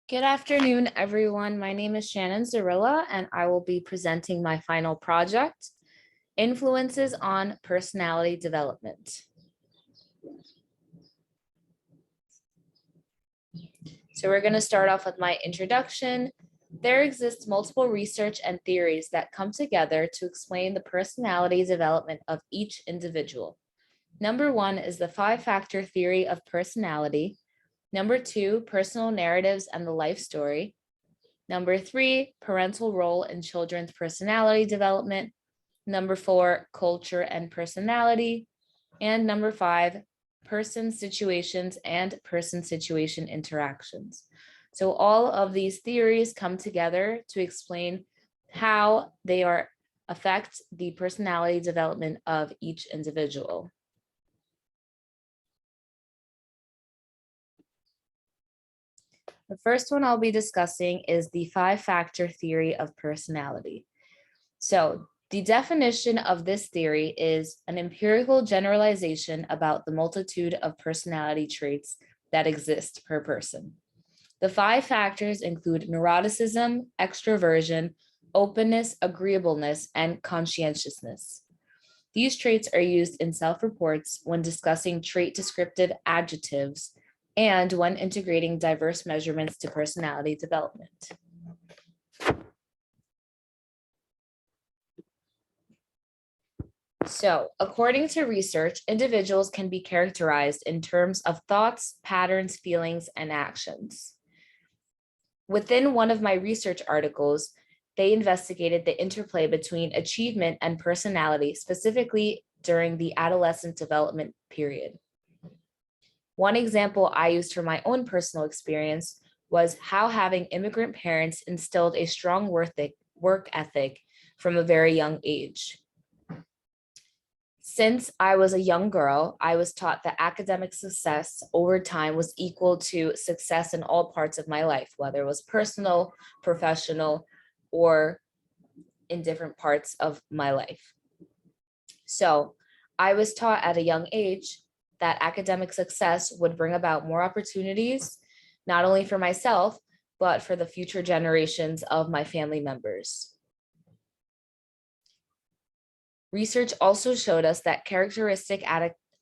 Good afternoon, everyone. My name is Shannon Zarilla, and I will be presenting my final project, Influences on Personality Development. So we're going to start off with my introduction. There exists multiple research and theories that come together to explain the personality development of each individual. Number one is the five-factor theory of personality. Number two, personal narratives and the life story. Number three, parental role in children's personality development. Number four, culture and personality. And number five, person situations and person situation interactions. So all of these theories come together to explain how they affect the personality development of each individual. The first one I'll be discussing is the five-factor theory of personality. So the definition of this theory is an empirical generalization about the multitude of personality traits that exist per person. The five factors include neuroticism, extroversion, openness, agreeableness, and conscientiousness. These traits are used in self-reports when discussing trait descriptive adjectives and when integrating diverse measurements to personality development. So, according to research, individuals can be characterized in terms of thoughts, patterns, feelings, and actions. Within one of my research articles, they investigated the interplay between achievement and personality, specifically during the adolescent development period. One example I used for my own personal experience was how having immigrant parents instilled a strong work ethic from a very young age. Since I was a young girl, I was taught that academic success over time was equal to success in all parts of my life, whether it was personal, professional, or in different parts of my life. So I was taught at a young age that academic success would bring about more opportunities, not only for myself, but for the future generations of my family members. Research also showed us that characteristic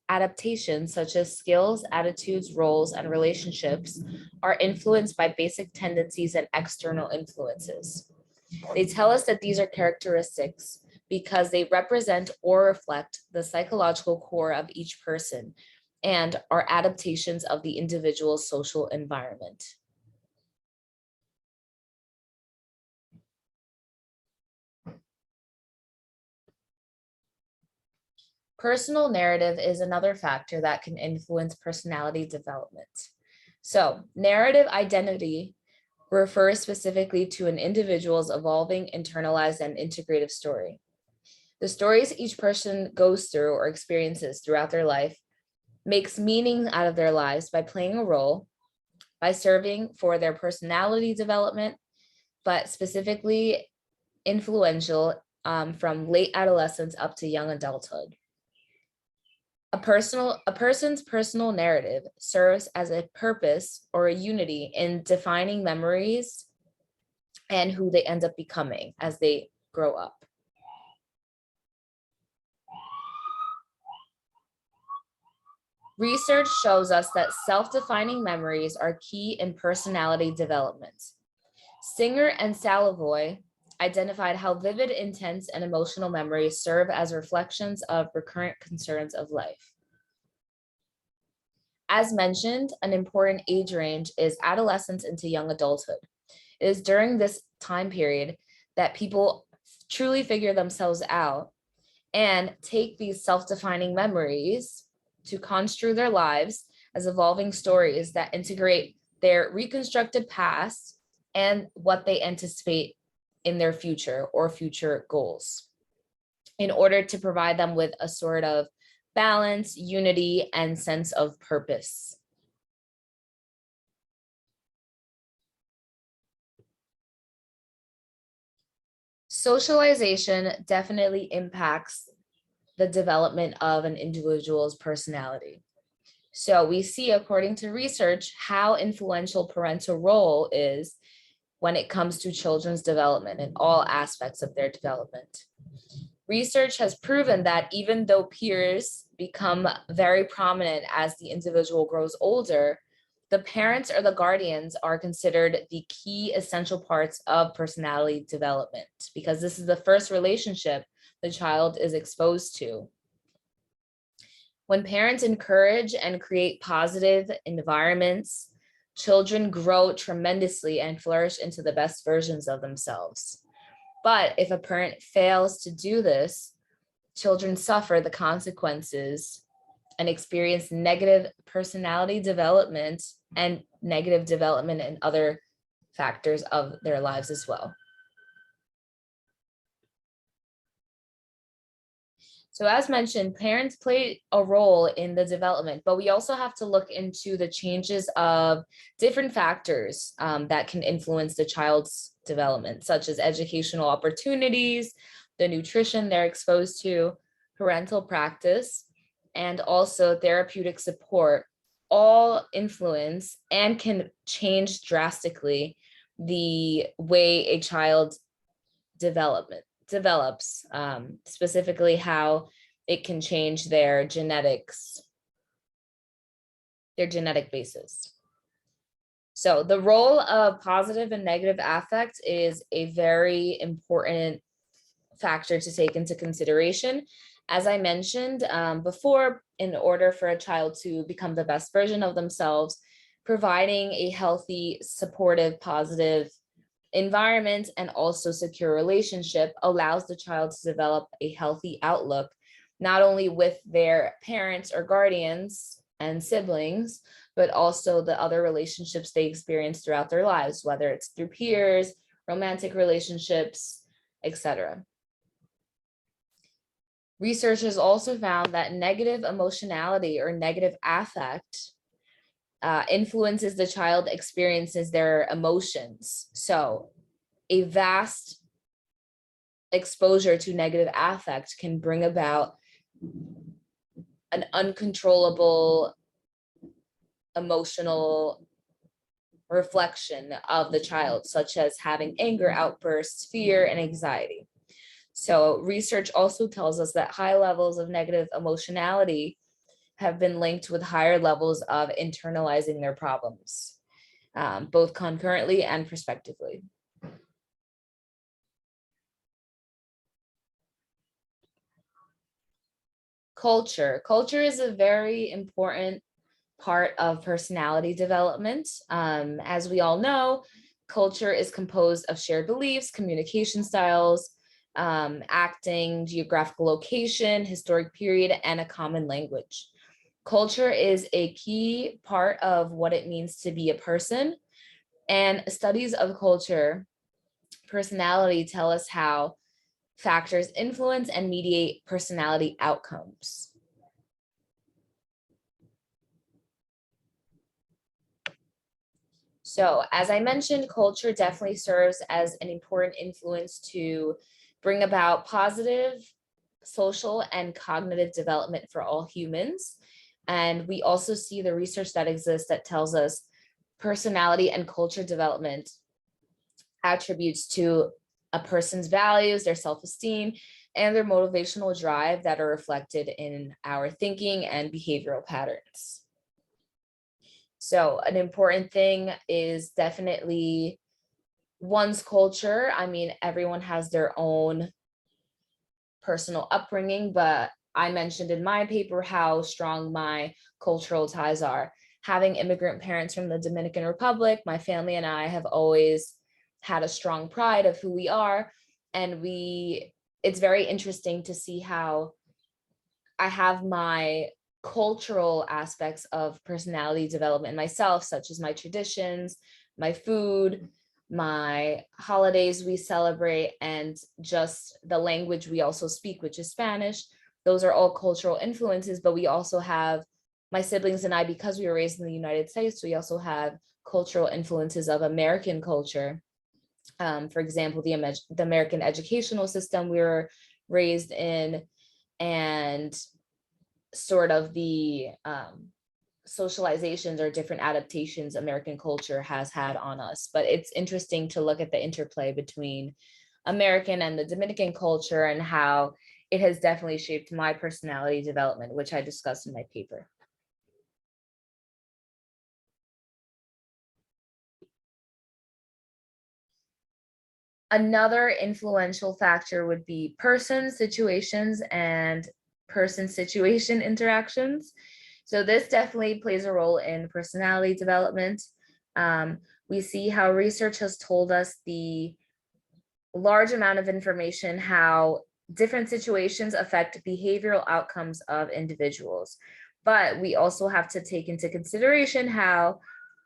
adaptations such as skills, attitudes, roles, and relationships are influenced by basic tendencies and external influences. They tell us that these are characteristics because they represent or reflect the psychological core of each person and are adaptations of the individual's social environment. Personal narrative is another factor that can influence personality development. So, narrative identity refers specifically to an individual's evolving, internalized, and integrative story. The stories each person goes through or experiences throughout their life makes meaning out of their lives by playing a role, by serving for their personality development, but specifically influential from late adolescence up to young adulthood. A person's personal narrative serves as a purpose or a unity in defining memories and who they end up becoming as they grow up. Research shows us that self-defining memories are key in personality development. Singer and Salovoy identified how vivid, intense, and emotional memories serve as reflections of recurrent concerns of life. As mentioned, an important age range is adolescence into young adulthood. It is during this time period that people truly figure themselves out and take these self-defining memories to construe their lives as evolving stories that integrate their reconstructed past and what they anticipate in their future or future goals in order to provide them with a sort of balance, unity, and sense of purpose. Socialization definitely impacts the development of an individual's personality. So we see, according to research, how influential parental role is when it comes to children's development in all aspects of their development. Research has proven that even though peers become very prominent as the individual grows older, the parents or the guardians are considered the key essential parts of personality development because this is the first relationship the child is exposed to. When parents encourage and create positive environments, children grow tremendously and flourish into the best versions of themselves. But if a parent fails to do this, children suffer the consequences and experience negative personality development and negative development in other factors of their lives as well. So as mentioned, parents play a role in the development, but we also have to look into the changes of different factors that can influence the child's development, such as educational opportunities, the nutrition they're exposed to, parental practice, and also therapeutic support, all influence and can change drastically the way a child develops, specifically how it can change their genetics, their genetic basis. So the role of positive and negative affect is a very important factor to take into consideration. As I mentioned before, in order for a child to become the best version of themselves, providing a healthy, supportive, positive environment and also secure relationship allows the child to develop a healthy outlook, not only with their parents or guardians and siblings, but also the other relationships they experience throughout their lives, whether it's through peers, romantic relationships, etc. Research has also found that negative emotionality or negative affect influences the child experiences their emotions. So a vast exposure to negative affect can bring about an uncontrollable emotional reflection of the child, such as having anger outbursts, fear, and anxiety. So research also tells us that high levels of negative emotionality have been linked with higher levels of internalizing their problems, both concurrently and prospectively. Culture. Culture is a very important part of personality development. As we all know, culture is composed of shared beliefs, communication styles, acting, geographical location, historic period, and a common language. Culture is a key part of what it means to be a person, and studies of culture, personality tell us how factors influence and mediate personality outcomes. So as I mentioned, culture definitely serves as an important influence to bring about positive social and cognitive development for all humans. And we also see the research that exists that tells us personality and culture development attributes to a person's values, their self-esteem, and their motivational drive that are reflected in our thinking and behavioral patterns. So an important thing is definitely one's culture. I mean, everyone has their own personal upbringing, but I mentioned in my paper how strong my cultural ties are. Having immigrant parents from the Dominican Republic, my family and I have always had a strong pride of who we are. And it's very interesting to see how I have my cultural aspects of personality development myself, such as my traditions, my food, my holidays we celebrate, and just the language we also speak, which is Spanish. Those are all cultural influences, but we also have, my siblings and I, because we were raised in the United States, we also have cultural influences of American culture. For example, the American educational system we were raised in, and sort of the socializations or different adaptations American culture has had on us. But it's interesting to look at the interplay between American and the Dominican culture and how it has definitely shaped my personality development, which I discussed in my paper. Another influential factor would be person situations and person situation interactions. So this definitely plays a role in personality development. We see how research has told us the large amount of information, how different situations affect behavioral outcomes of individuals. But we also have to take into consideration how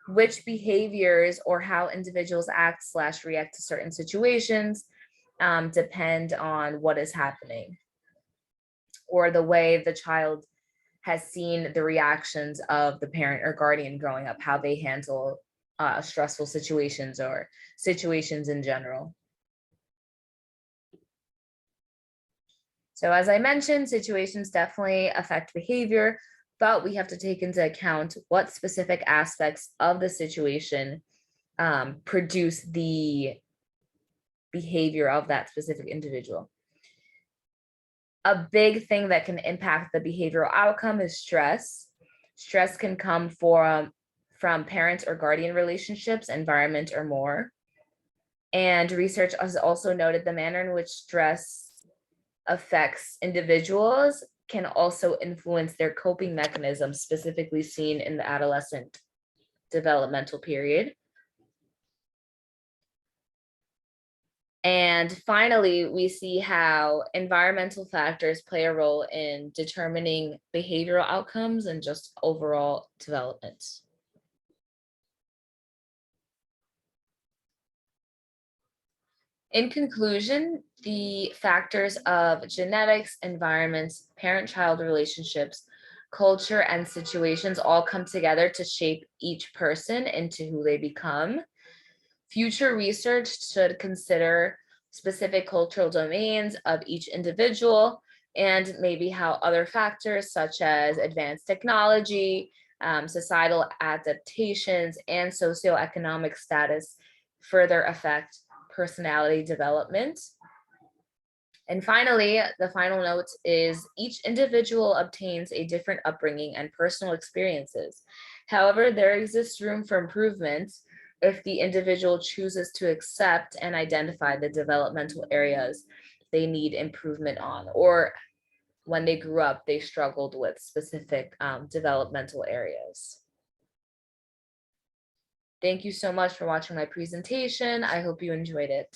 which behaviors or how individuals act / react to certain situations depend on what is happening or the way the child has seen the reactions of the parent or guardian growing up, how they handle stressful situations or situations in general. So as I mentioned, situations definitely affect behavior, but we have to take into account what specific aspects of the situation produce the behavior of that specific individual. A big thing that can impact the behavioral outcome is stress. Stress can come from parent or guardian relationships, environment, or more. And research has also noted the manner in which stress affects individuals can also influence their coping mechanisms, specifically seen in the adolescent developmental period. And finally, we see how environmental factors play a role in determining behavioral outcomes and just overall development. In conclusion, the factors of genetics, environments, parent-child relationships, culture, and situations all come together to shape each person into who they become. Future research should consider specific cultural domains of each individual and maybe how other factors such as advanced technology, societal adaptations, and socioeconomic status further affect personality development. And finally, the final note is each individual obtains a different upbringing and personal experiences. However, there exists room for improvement if the individual chooses to accept and identify the developmental areas they need improvement on, or when they grew up, they struggled with specific developmental areas. Thank you so much for watching my presentation. I hope you enjoyed it.